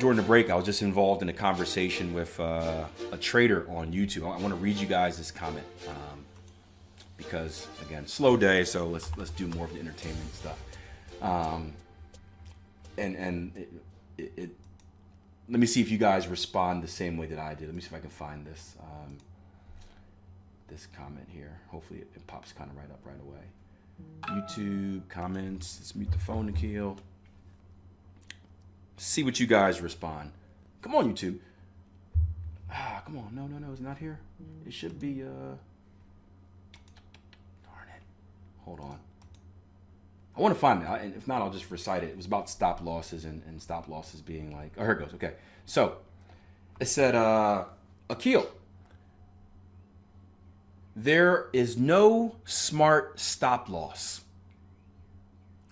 during the break, I was just involved in a conversation with a trader on YouTube. I want to read you guys this comment because, again, slow day, so let's do more of the entertainment stuff. Let me see if you guys respond the same way that I did. Let me see if I can find this this comment here. Hopefully it pops kind of right up right away. YouTube comments. Let's mute the phone, Akil. See what you guys respond. Come on, YouTube. Come on. No, it's not here. It should be. Darn it. Hold on. I want to find it, and if not, I'll just recite it. It was about stop losses and stop losses being like, oh, here it goes. Okay. So it said, Akil, there is no smart stop loss.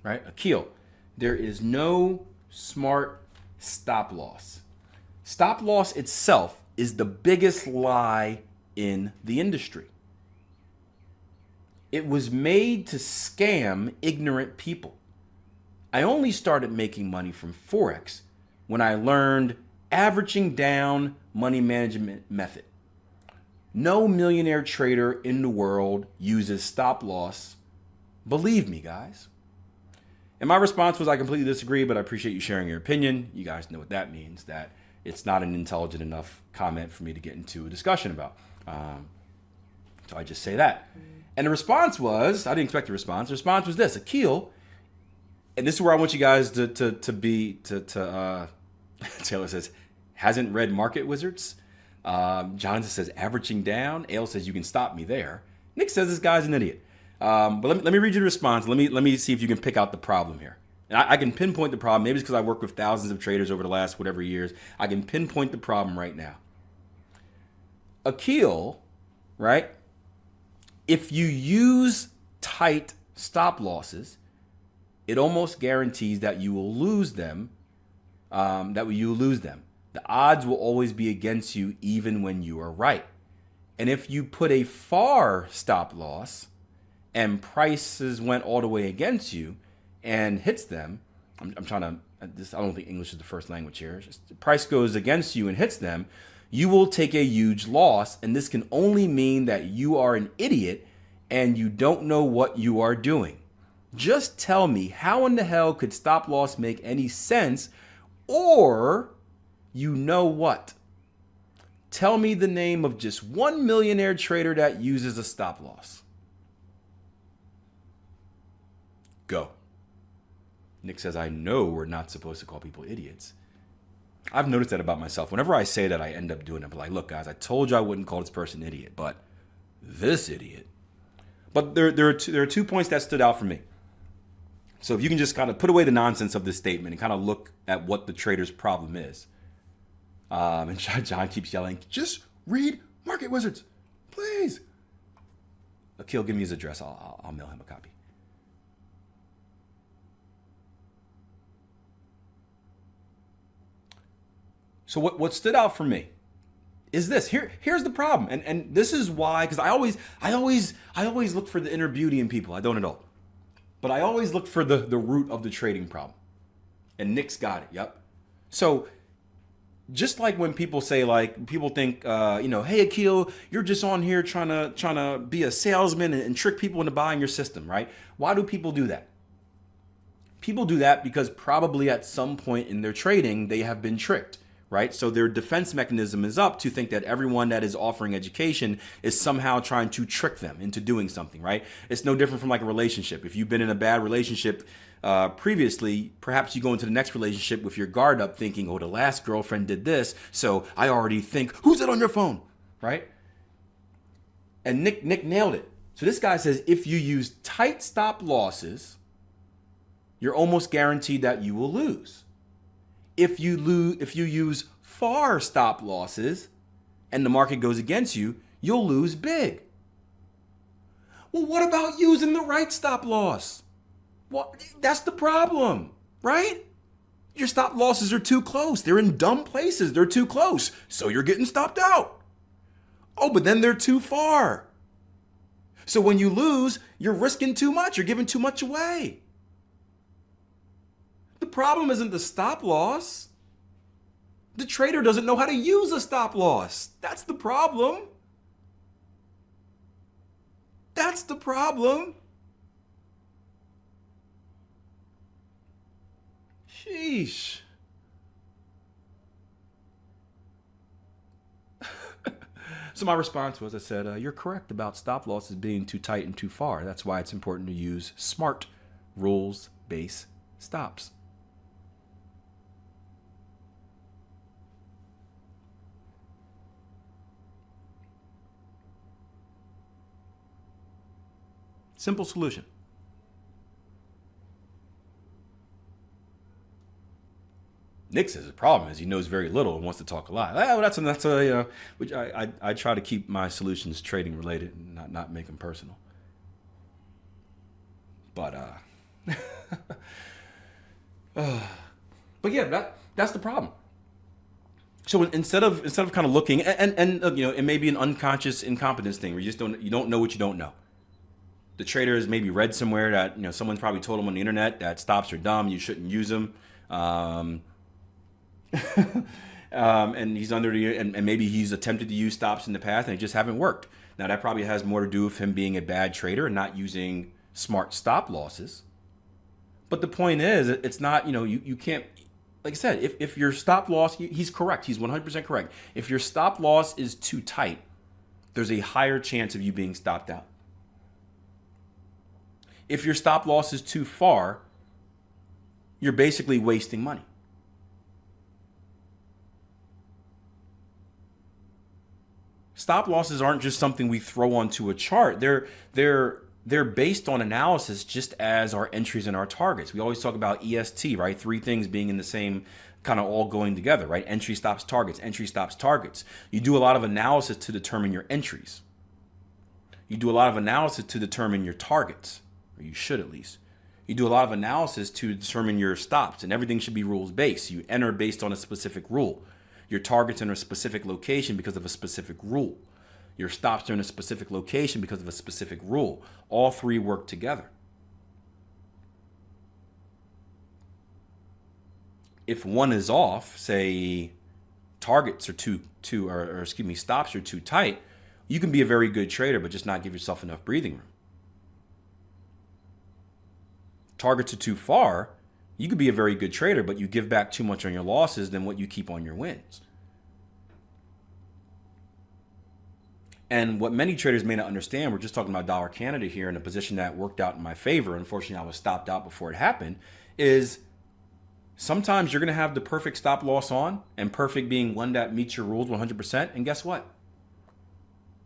Right? Akil, there is no smart stop loss. Stop loss itself is the biggest lie in the industry. It was made to scam ignorant people. I only started making money from Forex when I learned averaging down money management method. No millionaire trader in the world uses stop loss. Believe me, guys. And my response was, I completely disagree, but I appreciate you sharing your opinion. You guys know what that means, that it's not an intelligent enough comment for me to get into a discussion about. So I just say that. And the response was, I didn't expect a response. The response was this: Akil, and this is where I want you guys to Taylor says, hasn't read Market Wizards. Jonathan says, averaging down. Ale says, you can stop me there. Nick says, this guy's an idiot. But let me read you the response. Let me see if you can pick out the problem here. And I can pinpoint the problem. Maybe it's because I worked with thousands of traders over the last whatever years. I can pinpoint the problem right now. Akil, right? If you use tight stop losses, it almost guarantees that you will lose them. The odds will always be against you even when you are right. And if you put a far stop loss and prices went all the way against you and hits them, I don't think English is the first language here. Just the price goes against you and hits them, you will take a huge loss. And this can only mean that you are an idiot and you don't know what you are doing. Just tell me, how in the hell could stop loss make any sense? Or, you know what? Tell me the name of just one millionaire trader that uses a stop loss. Go. Nick says, I know we're not supposed to call people idiots. I've noticed that about myself. Whenever I say that, I end up doing it. But like, look, guys, I told you I wouldn't call this person an idiot, but this idiot. But there are 2 points that stood out for me. So if you can just kind of put away the nonsense of this statement and kind of look at what the trader's problem is. And John keeps yelling, just read Market Wizards, please. Akil, give me his address. I'll mail him a copy. So what stood out for me is this. Here's the problem. And this is why, because I always look for the inner beauty in people. I don't at all. But I always look for the root of the trading problem. And Nick's got it. Yep. So just like when people say, like, people think, hey, Akil, you're just on here trying to be a salesman and trick people into buying your system, right? Why do people do that? People do that because probably at some point in their trading, they have been tricked. Right? So their defense mechanism is up to think that everyone that is offering education is somehow trying to trick them into doing something, right? It's no different from like a relationship. If you've been in a bad relationship previously, perhaps you go into the next relationship with your guard up thinking, oh, the last girlfriend did this, so I already think, who's it on your phone, right? And Nick nailed it. So this guy says, if you use tight stop losses, you're almost guaranteed that you will lose. If you use far stop losses and the market goes against you, you'll lose big. Well, what about using the right stop loss? Well, that's the problem, right? Your stop losses are too close. They're in dumb places. They're too close. So you're getting stopped out. Oh, but then they're too far. So when you lose, you're risking too much. You're giving too much away. The problem isn't the stop loss. The trader doesn't know how to use a stop loss. That's the problem. That's the problem. Sheesh. So my response was, I said, you're correct about stop losses being too tight and too far. That's why it's important to use smart rules-based stops. Simple solution. Nick says the problem is he knows very little and wants to talk a lot. Well, that's which I try to keep my solutions trading related and not make them personal. But but yeah, that's the problem. So instead of kind of looking and it may be an unconscious incompetence thing where you don't know what you don't know. The trader has maybe read somewhere that someone's probably told him on the internet that stops are dumb, you shouldn't use them. And he's and maybe he's attempted to use stops in the past and it just haven't worked. Now that probably has more to do with him being a bad trader and not using smart stop losses. But the point is, it's not, you can't, like I said, if your stop loss, he's correct. He's 100% correct. If your stop loss is too tight, there's a higher chance of you being stopped out. If your stop loss is too far, you're basically wasting money. Stop losses aren't just something we throw onto a chart. They're based on analysis just as our entries and our targets. We always talk about EST, right? Three things being in the same kind of all going together, right? Entry stops targets, entry stops targets. You do a lot of analysis to determine your entries. You do a lot of analysis to determine your targets. Or you should at least. You do a lot of analysis to determine your stops, and everything should be rules-based. You enter based on a specific rule. Your targets are in a specific location because of a specific rule. Your stops are in a specific location because of a specific rule. All three work together. If one is off, say targets are stops are too tight, you can be a very good trader, but just not give yourself enough breathing room. Targets are too far, you could be a very good trader, but you give back too much on your losses than what you keep on your wins. And what many traders may not understand, we're just talking about dollar Canada here in a position that worked out in my favor. Unfortunately, I was stopped out before it happened, is sometimes you're going to have the perfect stop loss on, and perfect being one that meets your rules 100%. And guess what?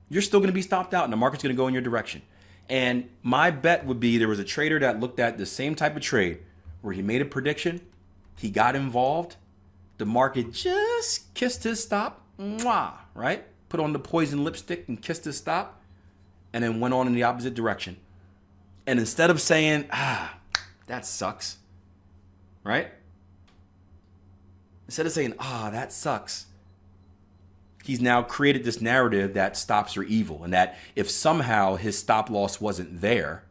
You're still going to be stopped out and the market's going to go in your direction. And my bet would be there was a trader that looked at the same type of trade where he made a prediction, he got involved, the market just kissed his stop, right? Put on the poison lipstick and kissed his stop, and then went on in the opposite direction. And instead of saying, that sucks, right? Instead of saying, that sucks, he's now created this narrative that stops are evil, and that if somehow his stop loss wasn't there,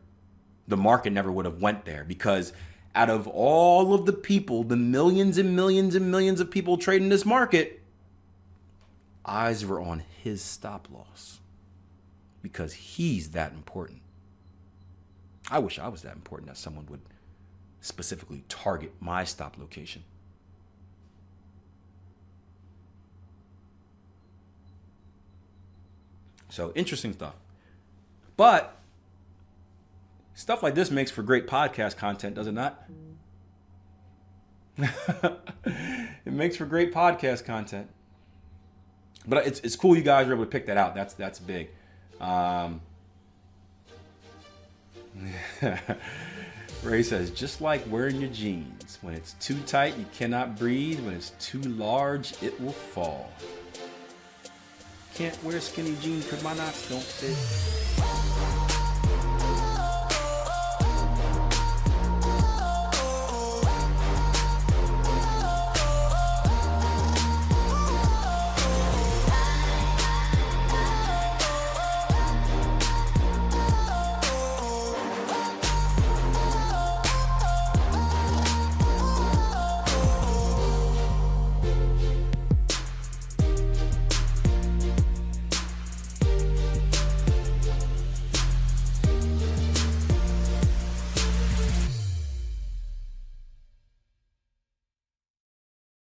the market never would have went there, because out of all of the people, the millions and millions and millions of people trading this market, eyes were on his stop loss because he's that important. I wish I was that important that someone would specifically target my stop location. So interesting stuff. But stuff like this makes for great podcast content, does it not? It makes for great podcast content. But it's cool you guys were able to pick that out. That's big. Ray says, just like wearing your jeans. When it's too tight, you cannot breathe. When it's too large, it will fall. Can't wear skinny jeans because my knots don't fit.